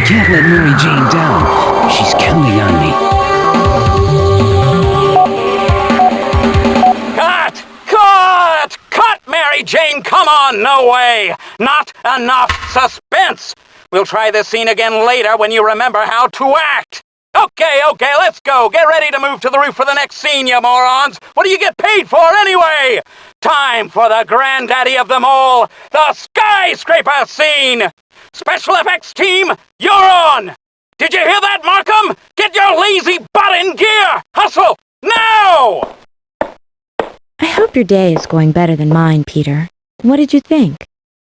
can't let Mary Jane down. She's counting on me. Cut! Cut! Cut, Mary Jane! Come on, no way! Not enough suspense! We'll try this scene again later when you remember how to act! Okay, let's go! Get ready to move to the roof for the next scene, you morons! What do you get paid for, anyway? Time for the granddaddy of them all, the skyscraper scene! Special effects team, you're on! Did you hear that, Markham? Get your lazy butt in gear! Hustle! Now! I hope your day is going better than mine, Peter. What did you think?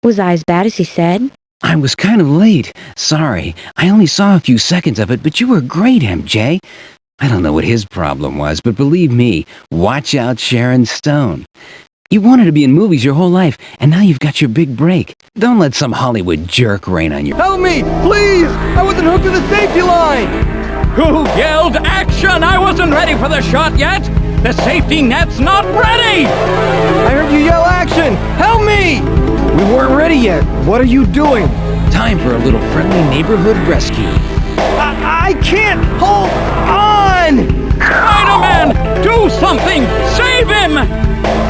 Was I as bad as he said? I was kind of late. Sorry. I only saw a few seconds of it, but you were great, MJ. I don't know what his problem was, but believe me, watch out Sharon Stone. You wanted to be in movies your whole life, and now you've got your big break. Don't let some Hollywood jerk rain on you. Help me! Please! I wasn't hooked to the safety line! Who yelled action? I wasn't ready for the shot yet! The safety net's not ready! I heard you yell action! Help me! We weren't ready yet. What are you doing? Time for a little friendly neighborhood rescue. I can't hold on! Spider-Man! Do something! Save him!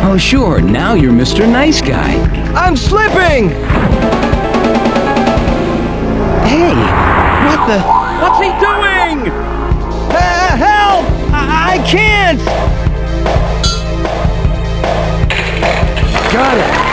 Oh sure, now you're Mr. Nice Guy. I'm slipping! Hey, what the... What's he doing? Help! I can't! Got it!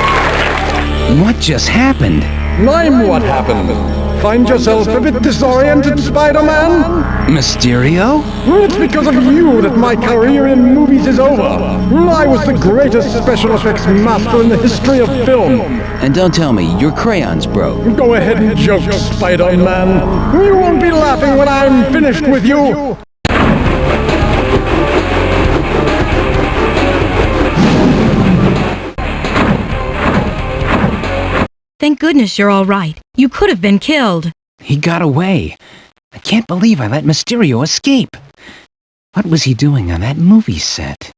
What just happened? Name what happened. Find yourself a bit disoriented, Spider-Man? Mysterio? It's because of you that my career in movies is over. I was the greatest special effects master in the history of film. And don't tell me your crayons broke. Go ahead and joke, Spider-Man. You won't be laughing when I'm finished with you. Thank goodness you're all right. You could have been killed. He got away. I can't believe I let Mysterio escape. What was he doing on that movie set?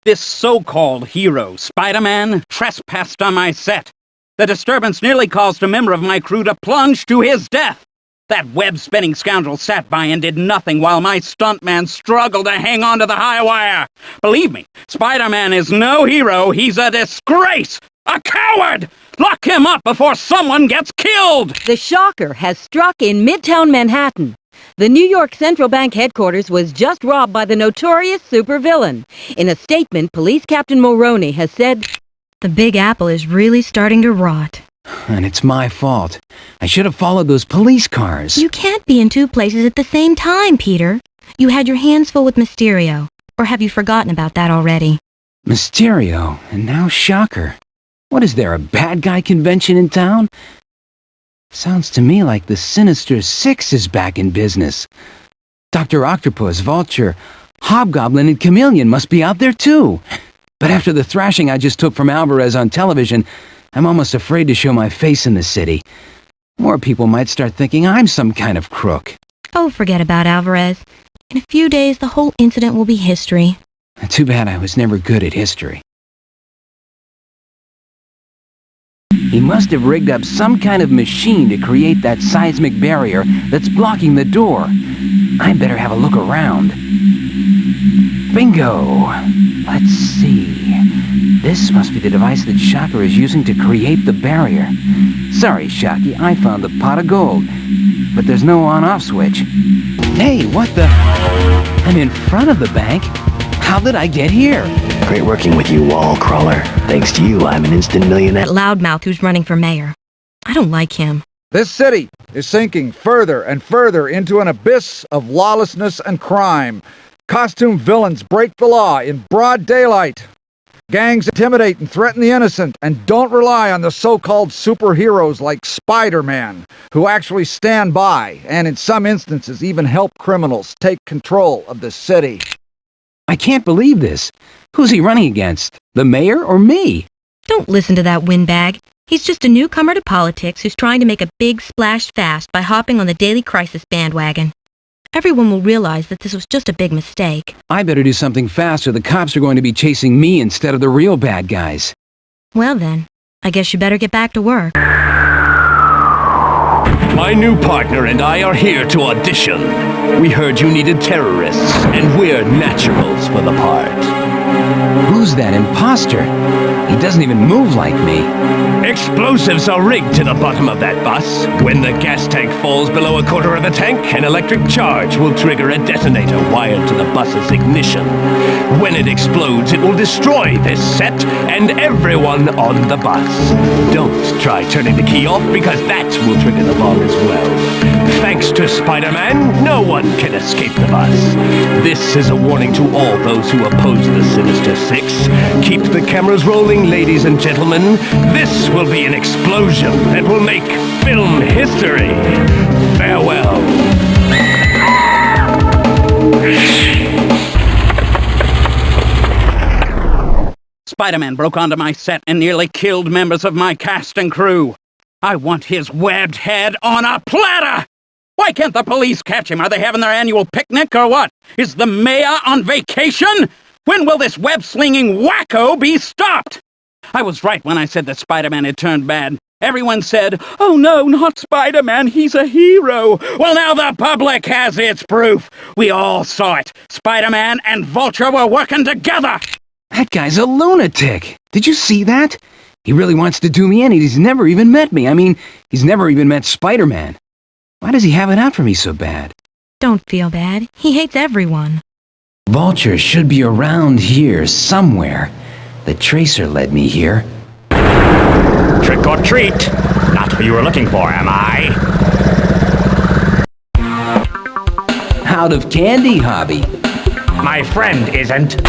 This so-called hero, Spider-Man, trespassed on my set. The disturbance nearly caused a member of my crew to plunge to his death. That web-spinning scoundrel sat by and did nothing while my stuntman struggled to hang on to the high wire. Believe me, Spider-Man is no hero. He's a disgrace! A coward! Lock him up before someone gets killed! The shocker has struck in Midtown Manhattan. The New York Central Bank headquarters was just robbed by the notorious supervillain. In a statement, Police Captain Mulroney has said, The Big Apple is really starting to rot. And it's my fault. I should have followed those police cars. You can't be in two places at the same time, Peter. You had your hands full with Mysterio. Or have you forgotten about that already? Mysterio, and now Shocker. What is there, a bad guy convention in town? Sounds to me like the Sinister Six is back in business. Dr. Octopus, Vulture, Hobgoblin, and Chameleon must be out there too. But after the thrashing I just took from Alvarez on television, I'm almost afraid to show my face in the city. More people might start thinking I'm some kind of crook. Oh, forget about Alvarez. In a few days, the whole incident will be history. Too bad I was never good at history. He must have rigged up some kind of machine to create that seismic barrier that's blocking the door. I better have a look around. Bingo! Let's see. This must be the device that Shocker is using to create the barrier. Sorry, Shocky, I found the pot of gold. But there's no on-off switch. Hey, what the... I'm in front of the bank? How did I get here? Great working with you, wall crawler. Thanks to you, I'm an instant millionaire. That loudmouth who's running for mayor. I don't like him. This city is sinking further and further into an abyss of lawlessness and crime. Costume villains break the law in broad daylight. Gangs intimidate and threaten the innocent, and don't rely on the so-called superheroes like Spider-Man, who actually stand by, and in some instances even help criminals take control of the city. I can't believe this. Who's he running against? The mayor or me? Don't listen to that windbag. He's just a newcomer to politics who's trying to make a big splash fast by hopping on the daily crisis bandwagon. Everyone will realize that this was just a big mistake. I better do something fast or the cops are going to be chasing me instead of the real bad guys. Well then, I guess you better get back to work. My new partner and I are here to audition. We heard you needed terrorists, and we're naturals for the part. Who's that imposter? He doesn't even move like me. Explosives are rigged to the bottom of that bus. When the gas tank falls below a quarter of a tank, an electric charge will trigger a detonator wired to the bus's ignition. When it explodes, it will destroy this set and everyone on the bus. Don't try turning the key off, because that will trigger the bomb as well. Thanks to Spider-Man, no one can escape the bus. This is a warning to all those who oppose the Sinister Six. Keep the cameras rolling, ladies and gentlemen. This will be an explosion that will make film history. Farewell. Spider-Man broke onto my set and nearly killed members of my cast and crew. I want his webbed head on a platter! Why can't the police catch him? Are they having their annual picnic or what? Is the mayor on vacation? When will this web-slinging wacko be stopped? I was right when I said that Spider-Man had turned bad. Everyone said, "Oh no, not Spider-Man, he's a hero." Well, now the public has its proof. We all saw it. Spider-Man and Vulture were working together. That guy's a lunatic. Did you see that? He really wants to do me in, and he's never even met me. I mean, he's never even met Spider-Man. Why does he have it out for me so bad? Don't feel bad. He hates everyone. Vulture should be around here somewhere. The tracer led me here. Trick or treat. Not who you were looking for, am I? Out of candy, Hobby. My friend isn't.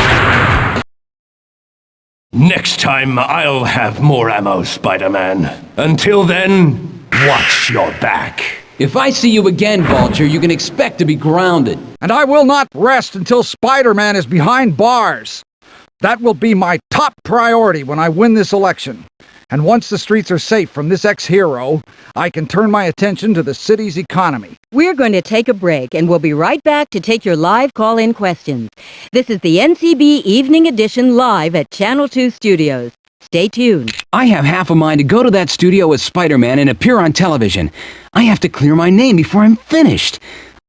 Next time, I'll have more ammo, Spider-Man. Until then, watch your back. If I see you again, Vulture, you can expect to be grounded. And I will not rest until Spider-Man is behind bars. That will be my top priority when I win this election. And once the streets are safe from this ex-hero, I can turn my attention to the city's economy. We're going to take a break, and we'll be right back to take your live call-in questions. This is the NCB Evening Edition live at Channel 2 Studios. Stay tuned. I have half a mind to go to that studio with Spider-Man and appear on television. I have to clear my name before I'm finished.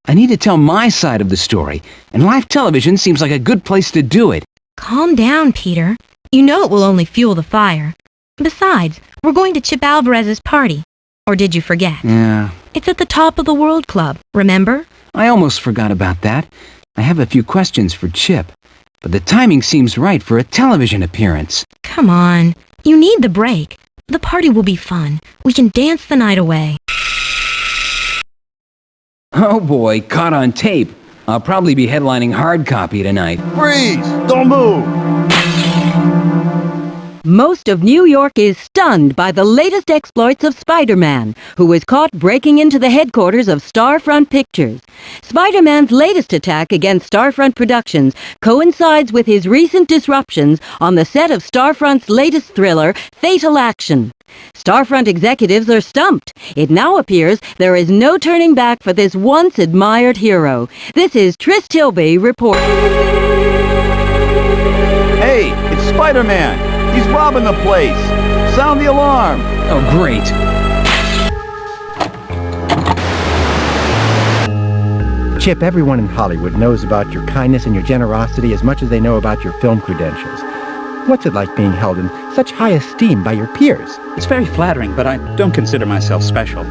I need to tell my side of the story, and live television seems like a good place to do it. Calm down, Peter. You know it will only fuel the fire. Besides, we're going to Chip Alvarez's party. Or did you forget? Yeah. It's at the Top of the World Club, remember? I almost forgot about that. I have a few questions for Chip, but the timing seems right for a television appearance. Come on. You need the break. The party will be fun. We can dance the night away. Oh boy, caught on tape. I'll probably be headlining Hard Copy tonight. Freeze! Don't move! Most of New York is stunned by the latest exploits of Spider-Man, who was caught breaking into the headquarters of Starfront Pictures. Spider-Man's latest attack against Starfront Productions coincides with his recent disruptions on the set of Starfront's latest thriller, Fatal Action. Starfront executives are stumped. It now appears there is no turning back for this once admired hero. This is Tris Tilby reporting. Hey, it's Spider-Man! He's robbing the place! Sound the alarm! Oh, great. Chip, everyone in Hollywood knows about your kindness and your generosity as much as they know about your film credentials. What's it like being held in such high esteem by your peers? It's very flattering, but I don't consider myself special.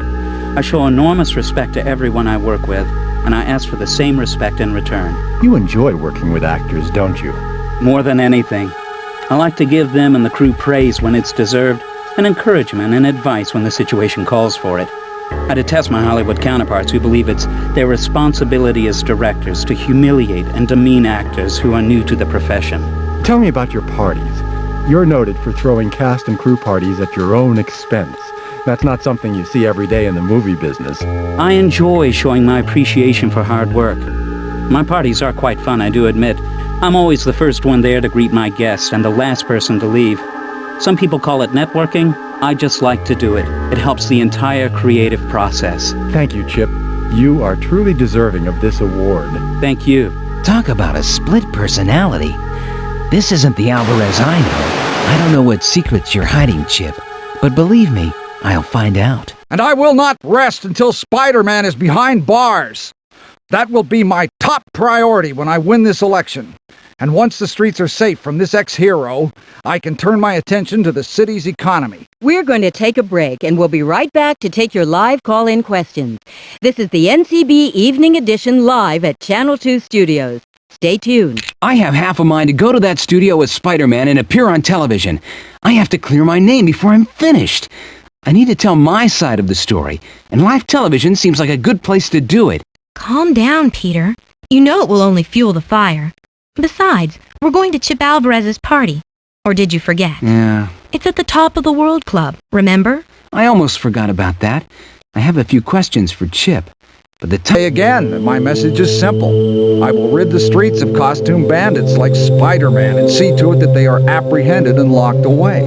I show enormous respect to everyone I work with, and I ask for the same respect in return. You enjoy working with actors, don't you? More than anything. I like to give them and the crew praise when it's deserved, and encouragement and advice when the situation calls for it. I detest my Hollywood counterparts who believe it's their responsibility as directors to humiliate and demean actors who are new to the profession. Tell me about your parties. You're noted for throwing cast and crew parties at your own expense. That's not something you see every day in the movie business. I enjoy showing my appreciation for hard work. My parties are quite fun, I do admit. I'm always the first one there to greet my guests and the last person to leave. Some people call it networking. I just like to do it. It helps the entire creative process. Thank you, Chip. You are truly deserving of this award. Thank you. Talk about a split personality. This isn't the Alvarez I know. I don't know what secrets you're hiding, Chip. But believe me, I'll find out. And I will not rest until Spider-Man is behind bars. That will be my top priority when I win this election. And once the streets are safe from this ex-hero, I can turn my attention to the city's economy. We're going to take a break, and we'll be right back to take your live call-in questions. This is the NCB Evening Edition live at Channel 2 Studios. Stay tuned. I have half a mind to go to that studio as Spider-Man and appear on television. I have to clear my name before I'm finished. I need to tell my side of the story, and live television seems like a good place to do it. Calm down, Peter. You know it will only fuel the fire. Besides, we're going to Chip Alvarez's party. Or did you forget? Yeah. It's at the Top of the World Club, remember? I almost forgot about that. I have a few questions for Chip. But Say again, my message is simple. I will rid the streets of costume bandits like Spider-Man and see to it that they are apprehended and locked away.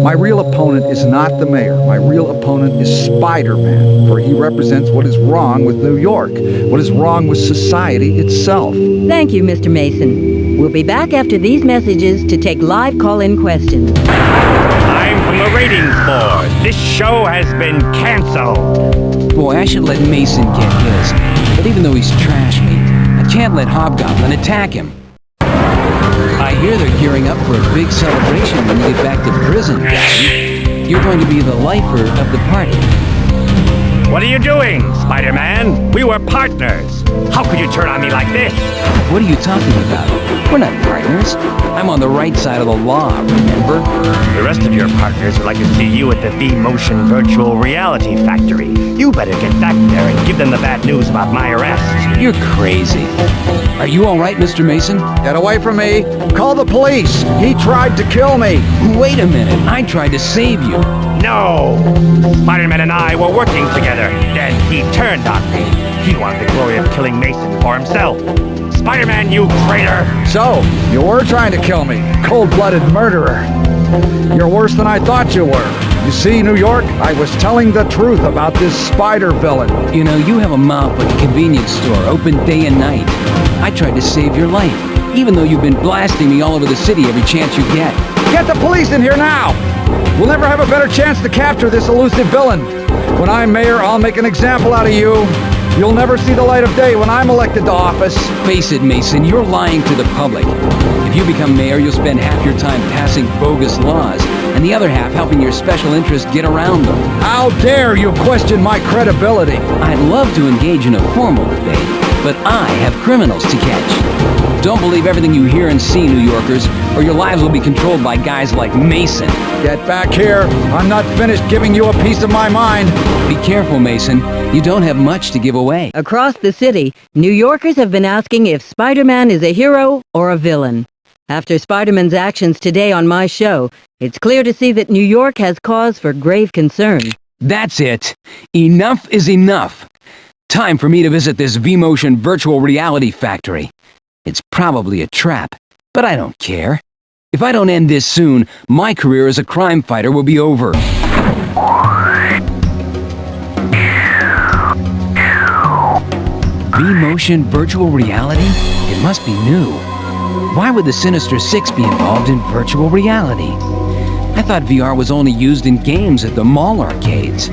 My real opponent is not the mayor. My real opponent is Spider-Man, for he represents what is wrong with New York, what is wrong with society itself. Thank you, Mr. Mason. We'll be back after these messages to take live call-in questions. I'm from the ratings board. This show has been canceled. Boy, I should let Mason get his. But even though he's trash meat, I can't let Hobgoblin attack him. I hear they're gearing up for a big celebration when you get back to prison, Daddy. You're going to be the lifer of the party. What are you doing, Spider-Man? We were partners. How could you turn on me like this? What are you talking about? We're not partners. I'm on the right side of the law, remember? The rest of your partners would like to see you at the V-Motion Virtual Reality Factory. You better get back there and give them the bad news about my arrest. You're crazy. Are you all right, Mr. Mason? Get away from me. Call the police. He tried to kill me. Wait a minute. I tried to save you. No! Spider-Man and I were working together. Then he turned on me. He wanted the glory of killing Mason for himself. Spider-Man, you traitor! So, you were trying to kill me. Cold-blooded murderer. You're worse than I thought you were. You see, New York, I was telling the truth about this spider villain. You know, you have a mouth like a convenience store, open day and night. I tried to save your life, even though you've been blasting me all over the city every chance you get. Get the police in here now! We'll never have a better chance to capture this elusive villain. When I'm mayor, I'll make an example out of you. You'll never see the light of day when I'm elected to office. Face it, Mason, you're lying to the public. If you become mayor, you'll spend half your time passing bogus laws, and the other half helping your special interests get around them. How dare you question my credibility? I'd love to engage in a formal debate, but I have criminals to catch. Don't believe everything you hear and see, New Yorkers, or your lives will be controlled by guys like Mason. Get back here. I'm not finished giving you a piece of my mind. Be careful, Mason. You don't have much to give away. Across the city, New Yorkers have been asking if Spider-Man is a hero or a villain. After Spider-Man's actions today on my show, it's clear to see that New York has cause for grave concern. That's it. Enough is enough. Time for me to visit this V-Motion Virtual Reality Factory. It's probably a trap, but I don't care. If I don't end this soon, my career as a crime fighter will be over. V-Motion Virtual Reality? It must be new. Why would the Sinister 6 be involved in virtual reality? I thought VR was only used in games at the mall arcades.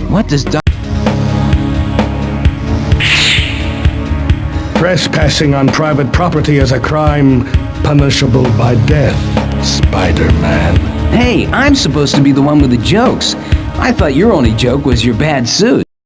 What does Trespassing on private property is a crime punishable by death, Spider-Man. Hey, I'm supposed to be the one with the jokes. I thought your only joke was your bad suit.